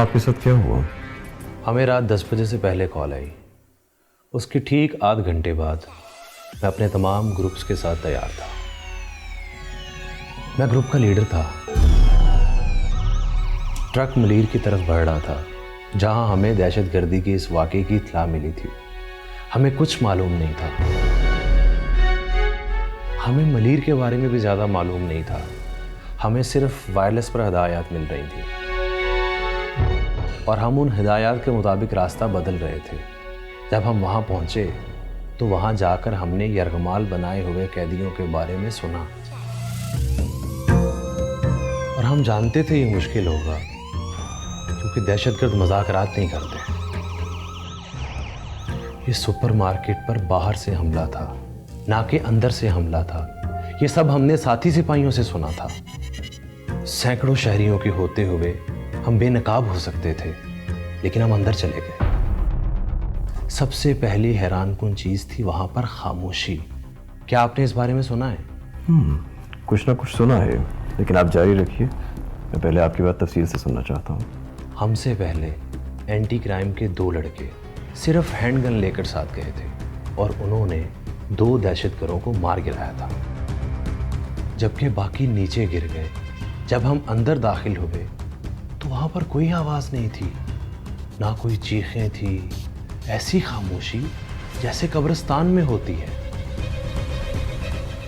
आपके साथ क्या हुआ? हमें रात 10 बजे से पहले कॉल आई। उसके ठीक आध घंटे बाद मैं अपने तमाम ग्रुप्स के साथ तैयार था। मैं ग्रुप का लीडर था। ट्रक मलीर की तरफ बढ़ रहा था, जहां हमें दहशतगर्दी के इस वाक़े की इत्तला मिली थी। हमें कुछ मालूम नहीं था। हमें मलीर के बारे में भी ज़्यादा मालूम नहीं था। हमें सिर्फ वायरलेस पर हिदायत मिल रही थी और हम उन हिदायत के मुताबिक रास्ता बदल रहे थे। जब हम वहाँ पहुँचे तो वहाँ जाकर हमने यरगमाल बनाए हुए कैदियों के बारे में सुना और हम जानते थे ये मुश्किल होगा, क्योंकि दहशतगर्द मज़ाकरात नहीं करते। ये सुपरमार्केट पर बाहर से हमला था, ना कि अंदर से हमला था। ये सब हमने साथी सिपाहियों से सुना था। सैकड़ों शहरियों के होते हुए हम बेनकाब हो सकते थे, लेकिन हम अंदर चले गए। सबसे पहली हैरानकुन चीज़ थी वहाँ पर खामोशी। क्या आपने इस बारे में सुना है? कुछ ना कुछ सुना है, लेकिन आप जारी रखिए। मैं पहले आपकी बात तफसील से सुनना चाहता हूँ। हमसे पहले एंटी क्राइम के 2 लड़के सिर्फ हैंडगन लेकर साथ गए थे और उन्होंने 2 दहशतगर्दों को मार गिराया था, जबकि बाकी नीचे गिर गए। जब हम अंदर दाखिल हुए तो वहाँ पर कोई आवाज़ नहीं थी, ना कोई चीखें थी। ऐसी खामोशी जैसे कब्रिस्तान में होती है।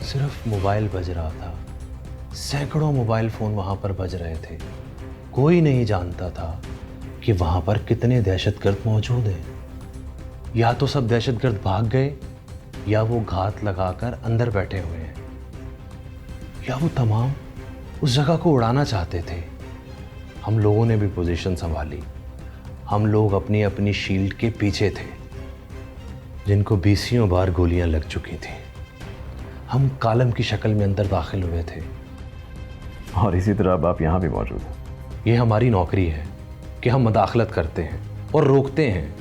सिर्फ मोबाइल बज रहा था। सैकड़ों मोबाइल फ़ोन वहाँ पर बज रहे थे। कोई नहीं जानता था कि वहाँ पर कितने दहशतगर्द मौजूद हैं। या तो सब दहशतगर्द भाग गए, या वो घात लगाकर अंदर बैठे हुए हैं, या वो तमाम उस जगह को उड़ाना चाहते थे। हम लोगों ने भी पोजीशन संभाली। हम लोग अपनी अपनी शील्ड के पीछे थे, जिनको 20 बार गोलियां लग चुकी थी। हम कालम की शक्ल में अंदर दाखिल हुए थे। और इसी तरह अब आप यहाँ भी मौजूद हैं। ये हमारी नौकरी है कि हम मदाखलत करते हैं और रोकते हैं।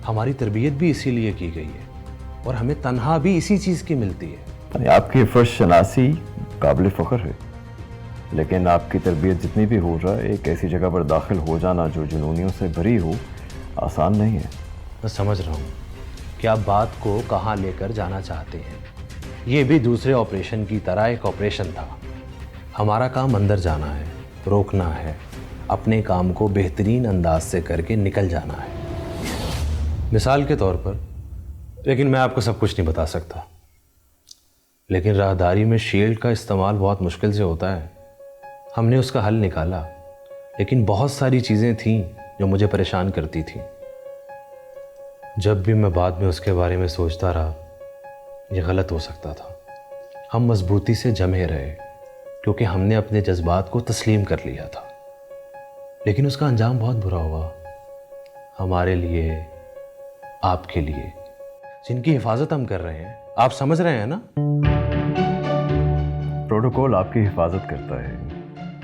हमारी तरबियत भी इसीलिए की गई है और हमें तनहा भी इसी चीज़ की मिलती है। यानी आपकी फर्श शनासी काबिल फ़ख्र है, लेकिन आपकी तरबियत जितनी भी हो जाए, एक ऐसी जगह पर दाखिल हो जाना जो जुनूनियों से भरी हो, आसान नहीं है। मैं समझ रहा हूँ कि आप बात को कहाँ लेकर जाना चाहते हैं। ये भी दूसरे ऑपरेशन की तरह एक ऑपरेशन था। हमारा काम अंदर जाना है, रोकना है, अपने काम को बेहतरीन अंदाज से करके निकल जाना है। मिसाल के तौर पर, लेकिन मैं आपको सब कुछ नहीं बता सकता, लेकिन राहदारी में शील्ड का इस्तेमाल बहुत मुश्किल से होता है। हमने उसका हल निकाला, लेकिन बहुत सारी चीज़ें थीं जो मुझे परेशान करती थीं। जब भी मैं बाद में उसके बारे में सोचता रहा, ये गलत हो सकता था। हम मजबूती से जमे रहे, क्योंकि हमने अपने जज्बात को तस्लीम कर लिया था। लेकिन उसका अंजाम बहुत बुरा हुआ, हमारे लिए, आपके लिए, जिनकी हिफाजत हम कर रहे हैं। आप समझ रहे हैं ना? प्रोटोकॉल आपकी हिफाजत करता है,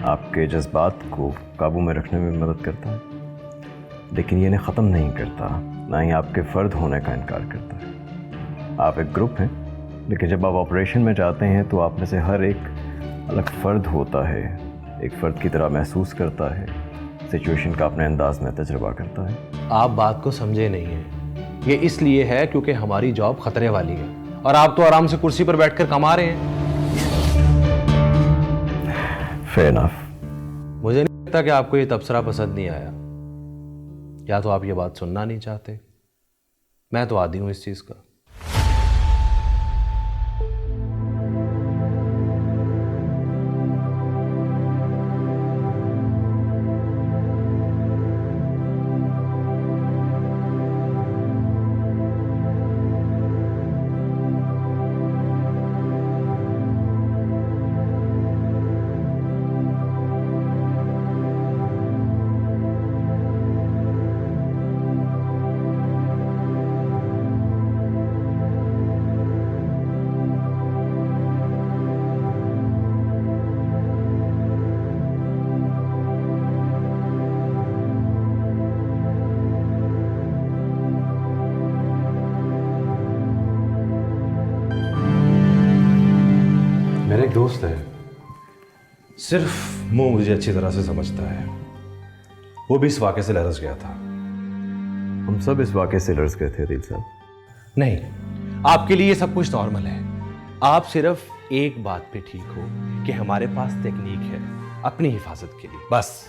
आपके जज्बात को काबू में रखने में मदद करता है, लेकिन ये इन्हें ख़त्म नहीं करता, ना ही आपके फ़र्द होने का इनकार करता है। आप एक ग्रुप हैं, लेकिन जब आप ऑपरेशन में जाते हैं तो आप में से हर एक अलग फ़र्द होता है, एक फ़र्द की तरह महसूस करता है, सिचुएशन का अपने अंदाज में तजुर्बा करता है। आप बात को समझे नहीं हैं। ये इसलिए है क्योंकि हमारी जॉब खतरे वाली है और आप तो आराम से कुर्सी पर बैठकर कमा रहे हैं। Fair enough. मुझे नहीं लगता कि आपको ये तबसरा पसंद नहीं आया, या तो आप ये बात सुनना नहीं चाहते। मैं तो आदी हूं इस चीज़ का। मेरा एक दोस्त है, सिर्फ वो मुझे अच्छी तरह से समझता है। वो भी इस वाक़े से लरस गया था। हम सब इस वाक़े से लर्ज गए थे आदिल साहब। नहीं, आपके लिए ये सब कुछ नॉर्मल है। आप सिर्फ एक बात पे ठीक हो कि हमारे पास टेक्निक है अपनी हिफाजत के लिए, बस।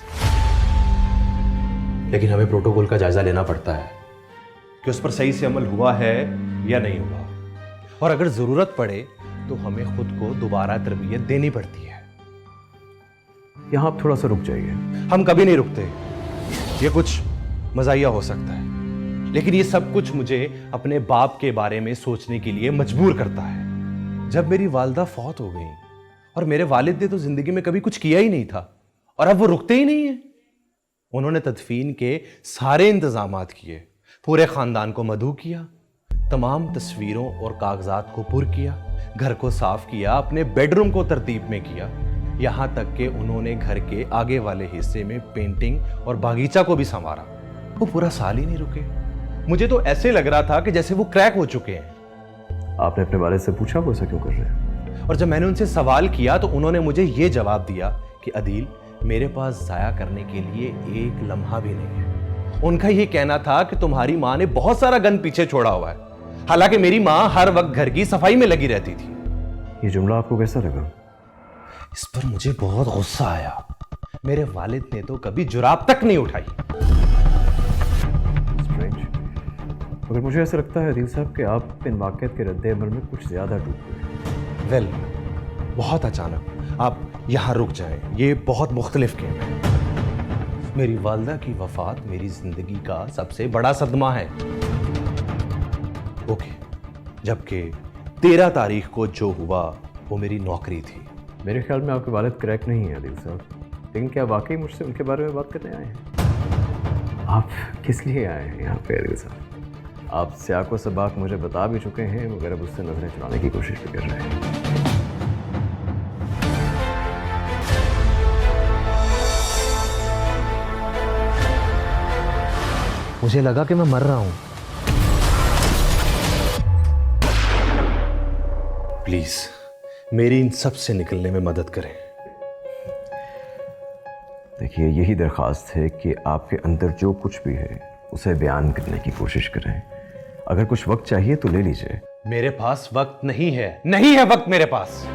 लेकिन हमें प्रोटोकॉल का जायजा लेना पड़ता है कि उस पर सही से अमल हुआ है या नहीं हुआ, और अगर जरूरत पड़े तो हमें खुद को दोबारा तरबियत देनी पड़ती है। यहाँ आप थोड़ा सा रुक जाइए। हम कभी नहीं रुकते। ये कुछ मजाहिया हो सकता है, लेकिन ये सब कुछ मुझे अपने बाप के बारे में सोचने के लिए मजबूर करता है। जब मेरी वालदा फौत हो गई और मेरे वालिद ने तो जिंदगी में कभी कुछ किया ही नहीं था, और अब वो रुकते ही नहीं है। उन्होंने तदफीन के सारे इंतजामात किए, पूरे खानदान को मदऊ किया, तमाम तस्वीरों और कागजात को पुर किया, घर को साफ किया, अपने बेडरूम को तरतीब में किया, यहां तक कि उन्होंने घर के आगे वाले हिस्से में पेंटिंग और बागीचा को भी संवारा। वो पूरा साल ही नहीं रुके। मुझे तो ऐसे लग रहा था कि जैसे वो क्रैक हो चुके हैं। आपने अपने वालिद से पूछा वो ऐसा क्यों कर रहे हैं? और जब मैंने उनसे सवाल किया तो उन्होंने मुझे ये जवाब दिया कि अदील, मेरे पास जाया करने के लिए एक लम्हा भी नहीं है। उनका ये कहना था कि तुम्हारी माँ ने बहुत सारा गन पीछे छोड़ा हुआ है, हालांकि मेरी माँ हर वक्त घर की सफाई में लगी रहती थी। ये जुमला आपको कैसा लगा? इस पर मुझे बहुत गुस्सा आया। मेरे वालिद ने तो कभी जुराब तक नहीं उठाई। स्ट्रेंज। मगर मुझे ऐसा लगता है आदिल साहब कि आप इन वाक़यात के रद्द अमल में कुछ ज़्यादा डूब गए। वेल, बहुत अचानक। आप यहाँ रुक जाएं, ये बहुत मुख्तलिफ गेम है। मेरी वालदा की वफात मेरी जिंदगी का सबसे बड़ा सदमा है। ओके, जबकि 13 तारीख को जो हुआ वो मेरी नौकरी थी। मेरे ख्याल में आपके वालिद क्रैक नहीं है आदिल साहब, लेकिन क्या वाकई मुझसे उनके बारे में बात करने आए हैं? आप किस लिए आए हैं यहाँ पे आदिल साहब? आप सियाको सबाक मुझे बता भी चुके हैं, मगर अब उससे नजरें चुराने की कोशिश भी कर रहे हैं। मुझे लगा कि मैं मर रहा हूं। प्लीज मेरी इन सब से निकलने में मदद करें। देखिए, यही दरख्वास्त है कि आपके अंदर जो कुछ भी है उसे बयान करने की कोशिश करें। अगर कुछ वक्त चाहिए तो ले लीजिए। मेरे पास वक्त नहीं है, नहीं है वक्त मेरे पास।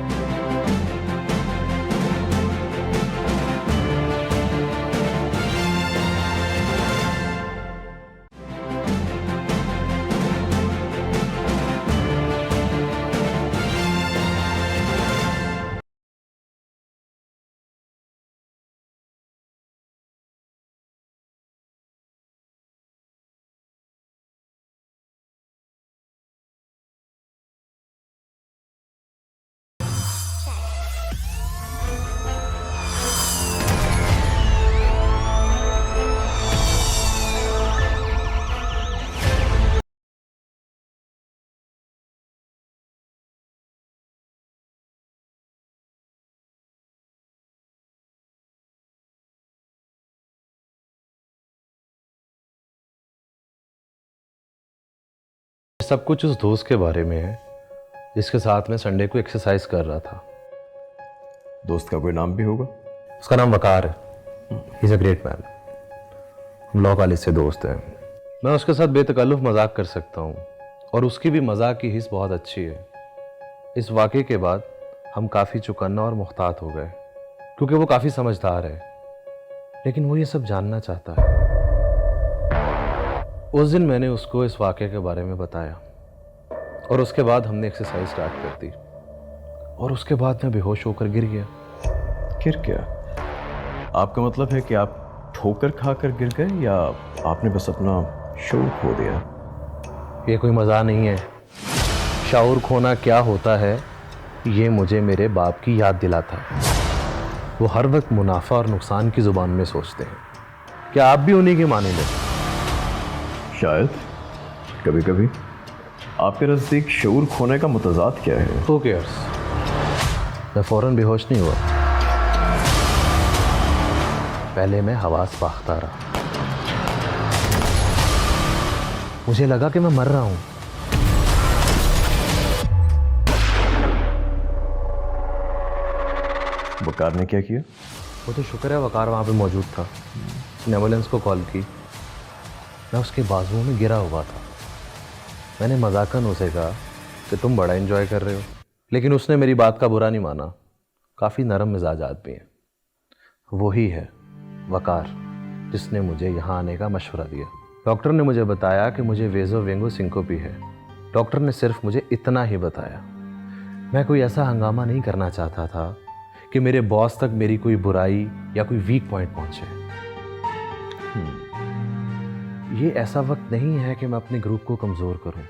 सब कुछ उस दोस्त के बारे में है जिसके साथ मैं संडे को एक्सरसाइज कर रहा था। दोस्त का कोई नाम भी होगा? उसका नाम वकार है। He is a great man. हम लॉ कॉलेज से दोस्त हैं। मैं उसके साथ बेतकल्लुफ़ मजाक कर सकता हूँ, और उसकी भी मजाक की हिस्स बहुत अच्छी है। इस वाक़े के बाद हम काफ़ी चौकन्ना और मुख्तात हो गए, क्योंकि वो काफ़ी समझदार है, लेकिन वो ये सब जानना चाहता है। उस दिन मैंने उसको इस वाक़े के बारे में बताया, और उसके बाद हमने एक्सरसाइज स्टार्ट कर दी, और उसके बाद मैं बेहोश होकर गिर गया। गिर गया? आपका मतलब है कि आप ठोकर खाकर गिर गए, या आपने बस अपना शऊर खो दिया? ये कोई मज़ाक नहीं है। शऊर खोना क्या होता है ये मुझे मेरे बाप की याद दिलाता है। वो हर वक्त मुनाफा और नुकसान की ज़ुबान में सोचते हैं। क्या आप भी उन्हीं के मानिंद हैं? शायद कभी कभी। आपके नज़दीक शऊर खोने का मुतज़ाद क्या है? Who cares? मैं फ़ौरन बेहोश नहीं हुआ। पहले मैं हवास बाख्ता रहा। मुझे लगा कि मैं मर रहा हूं। वकार ने क्या किया? वो तो शुक्र है वकार वहां पे मौजूद था। उसने एम्बुलेंस को कॉल की। मैं उसके बाजुओं में गिरा हुआ था। मैंने मजाकन उसे कहा कि तुम बड़ा एंजॉय कर रहे हो, लेकिन उसने मेरी बात का बुरा नहीं माना। काफ़ी नरम मिजाज आदमी है। वही है वकार जिसने मुझे यहाँ आने का मशवरा दिया। डॉक्टर ने मुझे बताया कि मुझे वेज़ोवेंगो सिंकोपी है। डॉक्टर ने सिर्फ मुझे इतना ही बताया। मैं कोई ऐसा हंगामा नहीं करना चाहता था कि मेरे बॉस तक मेरी कोई बुराई या कोई वीक पॉइंट पहुंचे। ये ऐसा वक्त नहीं है कि मैं अपने ग्रुप को कमज़ोर करूं।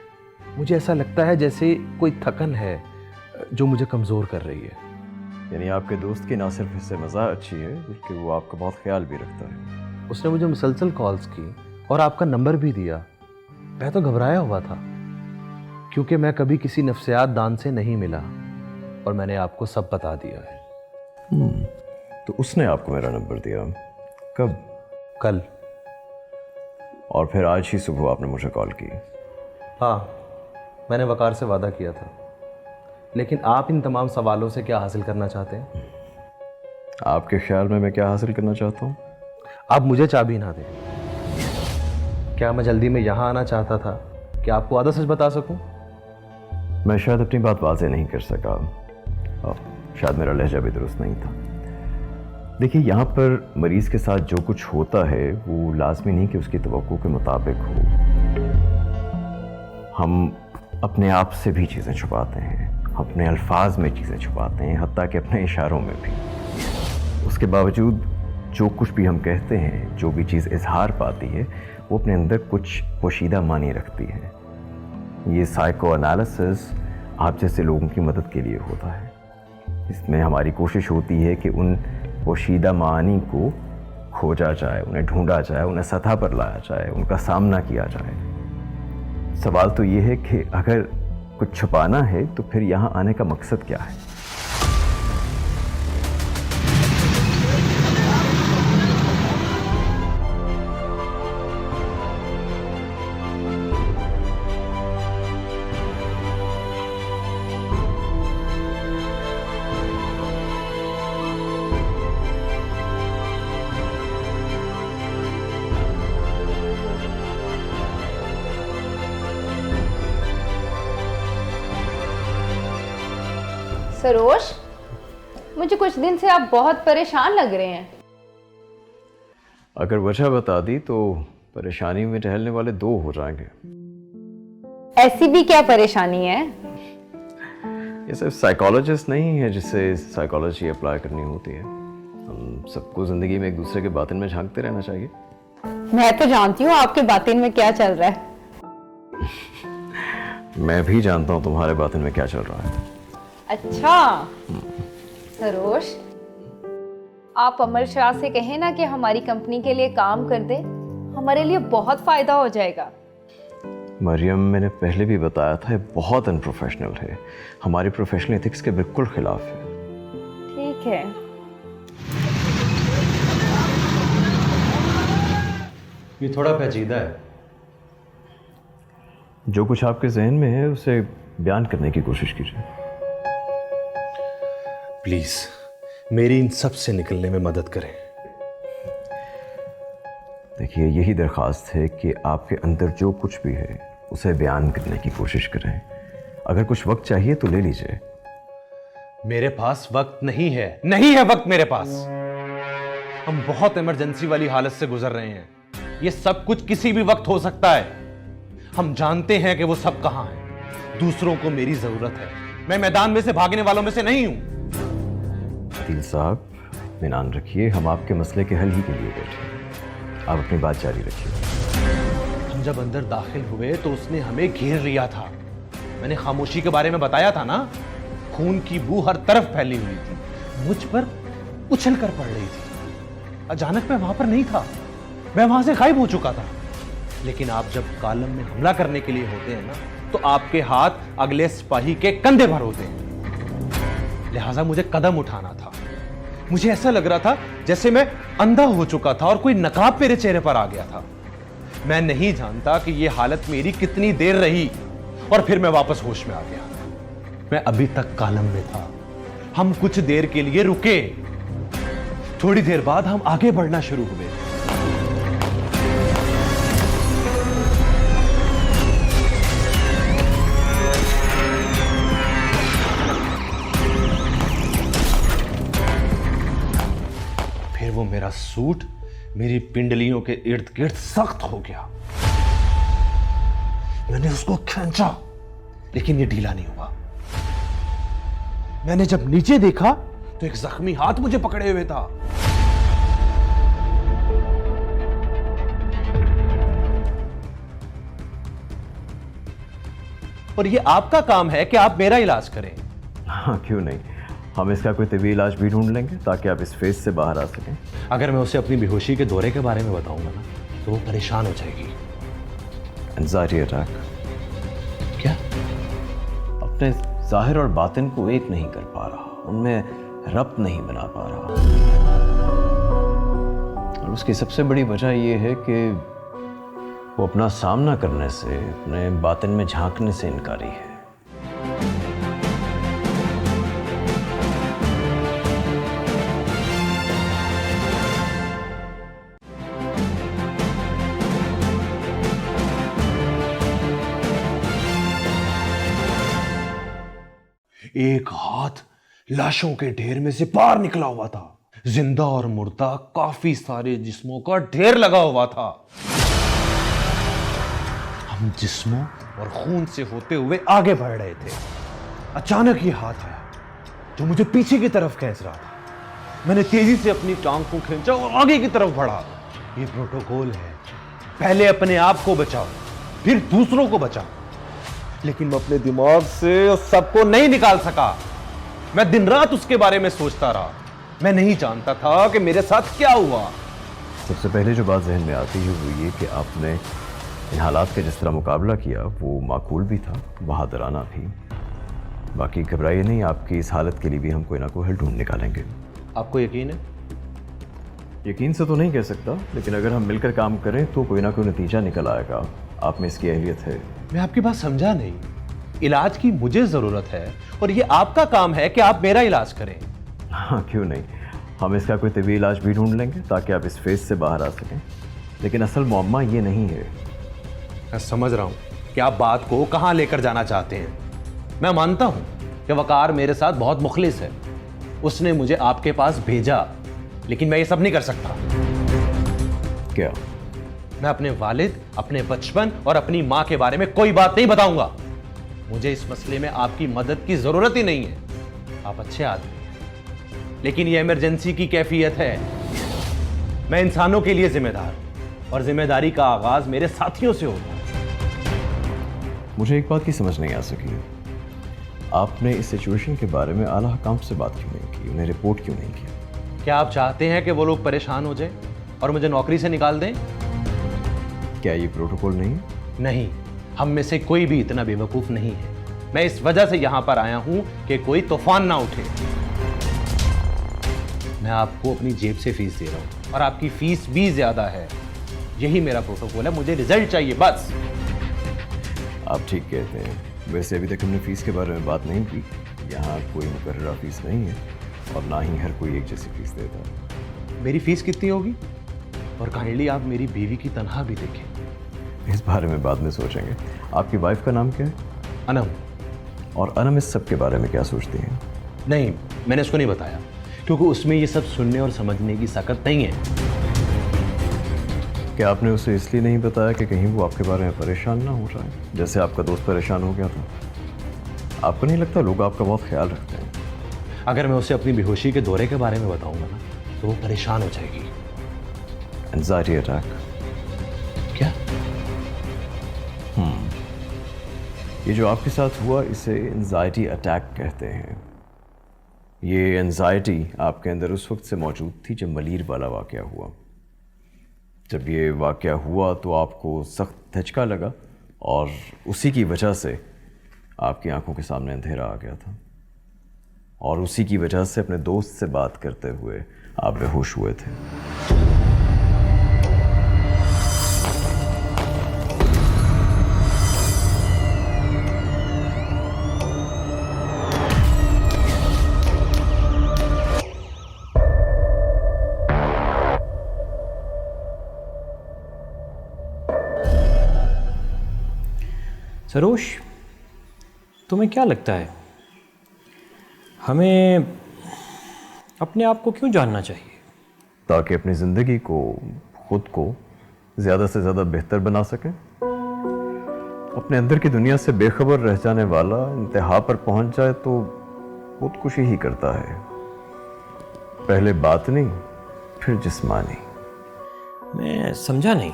मुझे ऐसा लगता है जैसे कोई थकन है जो मुझे कमज़ोर कर रही है। यानी आपके दोस्त की ना सिर्फ इससे मज़ाक अच्छी है बल्कि वो आपका बहुत ख्याल भी रखता है। उसने मुझे मुसलसल कॉल्स की और आपका नंबर भी दिया। मैं तो घबराया हुआ था क्योंकि मैं कभी किसी नफ्सियात दान से नहीं मिला और मैंने आपको सब बता दिया है। तो उसने आपको मेरा नंबर दिया कब? कल। और फिर आज ही सुबह आपने मुझे कॉल की? हाँ, मैंने वकार से वादा किया था। लेकिन आप इन तमाम सवालों से क्या हासिल करना चाहते हैं? आपके ख्याल में मैं क्या हासिल करना चाहता हूँ? आप मुझे चाबी ना दें। क्या मैं जल्दी में यहाँ आना चाहता था कि आपको आधा सच बता सकूं? मैं शायद अपनी बात वाज़ेह नहीं कर सका और शायद मेरा लहजा भी दुरुस्त नहीं था। देखिए, यहाँ पर मरीज़ के साथ जो कुछ होता है वो लाजमी नहीं कि उसकी तवक्को के मुताबिक हो। हम अपने आप से भी चीज़ें छुपाते हैं, अपने अल्फाज में चीज़ें छुपाते हैं, हत्ता कि अपने इशारों में भी। उसके बावजूद जो कुछ भी हम कहते हैं, जो भी चीज़ इजहार पाती है, वो अपने अंदर कुछ पोशीदा मानी रखती है। ये साइको एनालिसिस आप जैसे लोगों की मदद के लिए होता है। इसमें हमारी कोशिश होती है कि उन पोशीदा मानी को खोजा जाए, उन्हें ढूंढा जाए, उन्हें सतह पर लाया जाए, उनका सामना किया जाए। सवाल तो ये है कि अगर कुछ छुपाना है तो फिर यहाँ आने का मकसद क्या है? सरोज, मुझे कुछ दिन से आप बहुत परेशान लग रहे हैं। अगर वजह बता दी तो परेशानी में टहलने वाले दो हो जाएंगे। ऐसी भी क्या परेशानी है? ये सिर्फ साइकोलॉजिस्ट नहीं है जिससे साइकोलॉजी अप्लाई करनी होती है। हम सबको ज़िंदगी में एक दूसरे के बातिन में झांकते रहना चाहिए। मैं तो जानती हूँ आपके बातिन में क्या चल रहा है। मैं भी जानता हूँ तुम्हारे बातिन में क्या चल रहा है। अच्छा सरोज, आप अमर शाह से कहें ना कि हमारी कंपनी के लिए काम कर दे, हमारे लिए बहुत फायदा हो जाएगा। मरियम, मैंने पहले भी बताया था, ये बहुत अनप्रोफेशनल है, हमारी प्रोफेशनल एथिक्स के बिल्कुल खिलाफ है। ठीक है, ये थोड़ा पेचीदा है। जो कुछ आपके जहन में है उसे बयान करने की कोशिश कीजिए। प्लीज मेरी इन सब से निकलने में मदद करें। देखिए, यही दरख्वास्त है कि आपके अंदर जो कुछ भी है उसे बयान करने की कोशिश करें। अगर कुछ वक्त चाहिए तो ले लीजिए। मेरे पास वक्त नहीं है, नहीं है वक्त मेरे पास। हम बहुत इमरजेंसी वाली हालत से गुजर रहे हैं। ये सब कुछ किसी भी वक्त हो सकता है। हम जानते हैं कि वो सब कहां है। दूसरों को मेरी जरूरत है। मैं मैदान में से भागने वालों में से नहीं हूं। दिल साहब, इत्मीनान रखिए, हम आपके मसले के हल ही के लिए बैठे हैं। आप अपनी बात जारी रखिए। हम जब अंदर दाखिल हुए तो उसने हमें घेर लिया था। मैंने खामोशी के बारे में बताया था ना। खून की बू हर तरफ फैली हुई थी, मुझ पर उछल कर पड़ रही थी। अचानक मैं वहां पर नहीं था, मैं वहां से गायब हो चुका था। लेकिन आप जब कॉलम में हमला करने के लिए होते हैं ना, तो आपके हाथ अगले सिपाही के कंधे पर होते हैं। लिहाजा मुझे कदम उठाना था। मुझे ऐसा लग रहा था जैसे मैं अंधा हो चुका था और कोई नकाब मेरे चेहरे पर आ गया था। मैं नहीं जानता कि यह हालत मेरी कितनी देर रही और फिर मैं वापस होश में आ गया। मैं अभी तक कॉलम में था। हम कुछ देर के लिए रुके। थोड़ी देर बाद हम आगे बढ़ना शुरू हुए। मेरा सूट मेरी पिंडलियों के इर्द गिर्द सख्त हो गया। मैंने उसको खींचा लेकिन ये ढीला नहीं हुआ। मैंने जब नीचे देखा तो एक जख्मी हाथ मुझे पकड़े हुए था। और ये आपका काम है कि आप मेरा इलाज करें। हाँ, क्यों नहीं। हम इसका कोई तबी इलाज भी ढूंढ लेंगे ताकि आप इस फेज से बाहर आ सकें। अगर मैं उसे अपनी बेहोशी के दौरे के बारे में बताऊंगा ना तो वो परेशान हो जाएगी। Anxiety attack. क्या? अपने जाहिर और बातिन को एक नहीं कर पा रहा, उनमें रब्त नहीं बना पा रहा। और उसकी सबसे बड़ी वजह यह है कि वो अपना सामना करने से, अपने बातिन में झांकने से इनकारी है। एक हाथ लाशों के ढेर में से बाहर निकला हुआ था। जिंदा और मुर्दा काफी सारे जिस्मों का ढेर लगा हुआ था। हम जिस्मों और खून से होते हुए आगे बढ़ रहे थे। अचानक ये हाथ आया जो मुझे पीछे की तरफ खींच रहा था। मैंने तेजी से अपनी टांग को खींचा और आगे की तरफ बढ़ा। ये प्रोटोकॉल है, पहले अपने आप को बचाओ फिर दूसरों को बचाओ। लेकिन मैं अपने दिमाग से उस सबको नहीं निकाल सका। मैं दिन रात उसके बारे में सोचता रहा। मैं नहीं जानता था कि मेरे साथ क्या हुआ। सबसे पहले जो बात जहन में आती है वो ये कि आपने इन हालात का जिस तरह मुकाबला किया वो माकूल भी था, बहादुराना भी। बाकी घबराइए नहीं, आपकी इस हालत के लिए भी हम कोई ना कोई हल ढूंढ निकालेंगे। आपको यकीन है? यकीन से तो नहीं कह सकता, लेकिन अगर हम मिलकर काम करें तो कोई ना कोई नतीजा निकल आएगा। आप में इसकी अहलियत है। मैं आपकी बात समझा नहीं। इलाज की मुझे जरूरत है और ये आपका काम है कि आप मेरा इलाज करें। हाँ, क्यों नहीं। हम इसका कोई तबी इलाज भी ढूंढ लेंगे ताकि आप इस फेज से बाहर आ सकें। लेकिन असल मुअम्मा ये नहीं है। मैं समझ रहा हूं कि आप बात को कहां लेकर जाना चाहते हैं। मैं मानता हूं कि वकार मेरे साथ बहुत मुखलिस है। उसने मुझे आपके पास भेजा, लेकिन मैं ये सब नहीं कर सकता। क्या? मैं अपने वालिद, अपने बचपन और अपनी मां के बारे में कोई बात नहीं बताऊंगा। मुझे इस मसले में आपकी मदद की जरूरत ही नहीं है। आप अच्छे आदमी हैं, लेकिन यह इमरजेंसी की कैफियत है। मैं इंसानों के लिए जिम्मेदार हूं और जिम्मेदारी का आगाज मेरे साथियों से होता है। मुझे एक बात की समझ नहीं आ सकी, आपने इस सिचुएशन के बारे में आला हुकाम से बात क्यों नहीं की, उन्हें रिपोर्ट क्यों नहीं किया? क्या आप चाहते हैं कि वो लोग परेशान हो जाएं और मुझे नौकरी से निकाल दें? क्या ये प्रोटोकॉल नहीं है? नहीं, हम में से कोई भी इतना बेवकूफ नहीं है। मैं इस वजह से यहां पर आया हूं कि कोई तूफान ना उठे। मैं आपको अपनी जेब से फीस दे रहा हूं और आपकी फीस भी ज्यादा है। यही मेरा प्रोटोकॉल है। मुझे रिजल्ट चाहिए बस। आप ठीक कहते हैं। वैसे अभी तक हमने फीस के बारे में बात नहीं की। यहाँ कोई मुकर्ररा फीस नहीं है और ना ही हर कोई एक जैसी फीस देता है। मेरी फीस कितनी होगी? और काइंडली आप मेरी बीवी की तनख्वाह भी देखें। इस बारे में बाद में सोचेंगे। आपकी वाइफ का नाम क्या है? अनम। और अनम इस सब के बारे में क्या सोचती हैं? नहीं, मैंने उसको नहीं बताया क्योंकि उसमें ये सब सुनने और समझने की ताकत नहीं है। क्या आपने उसे इसलिए नहीं बताया कि कहीं वो आपके बारे में परेशान ना हो जाए, जैसे आपका दोस्त परेशान हो गया था? आपको नहीं लगता लोग आपका बहुत ख्याल रखते हैं? अगर मैं उसे अपनी बेहोशी के दौरे के बारे में बताऊंगा ना तो वो परेशान हो जाएगी। Anxiety attack. क्या? ये जो आपके साथ हुआ इसे एंजाइटी अटैक कहते हैं। ये एंजाइटी आपके अंदर उस वक्त से मौजूद थी जब मलीर वाला वाक़या हुआ। जब ये वाक़या हुआ तो आपको सख्त धचका लगा और उसी की वजह से आपकी आंखों के सामने अंधेरा आ गया था और उसी की वजह से अपने दोस्त से बात करते हुए आप बेहोश हुए थे। सरोश, तुम्हें क्या लगता है हमें अपने आप को क्यों जानना चाहिए? ताकि अपनी ज़िंदगी को, खुद को ज़्यादा से ज़्यादा बेहतर बना सकें। अपने अंदर की दुनिया से बेखबर रह जाने वाला इंतहा पर पहुंच जाए तो खुदकुशी ही करता है। पहले बातनी, फिर जिस्मानी। मैं समझा नहीं।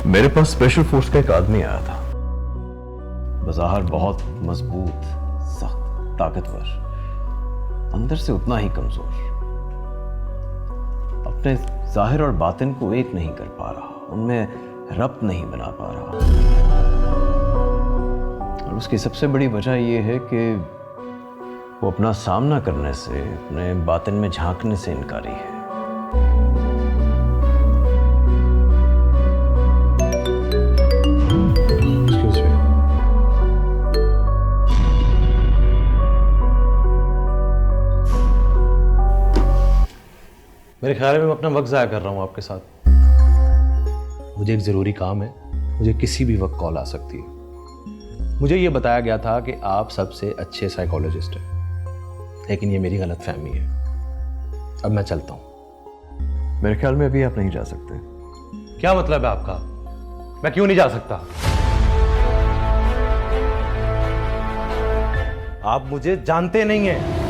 मेरे पास स्पेशल फोर्स का एक आदमी आया था, बज़ाहिर बहुत मजबूत, सख्त, ताकतवर, अंदर से उतना ही कमजोर। अपने जाहिर और बातिन को एक नहीं कर पा रहा, उनमें रब्त नहीं बना पा रहा। और उसकी सबसे बड़ी वजह यह है कि वो अपना सामना करने से, अपने बातिन में झांकने से इनकारी है। मेरे ख्याल में मैं अपना वक्त ज़ाया कर रहा हूँ आपके साथ। मुझे एक ज़रूरी काम है, मुझे किसी भी वक्त कॉल आ सकती है। मुझे ये बताया गया था कि आप सबसे अच्छे साइकोलॉजिस्ट हैं, लेकिन ये मेरी गलतफहमी है। अब मैं चलता हूँ। मेरे ख्याल में अभी आप नहीं जा सकते। क्या मतलब है आपका? मैं क्यों नहीं जा सकता? आप मुझे जानते नहीं हैं।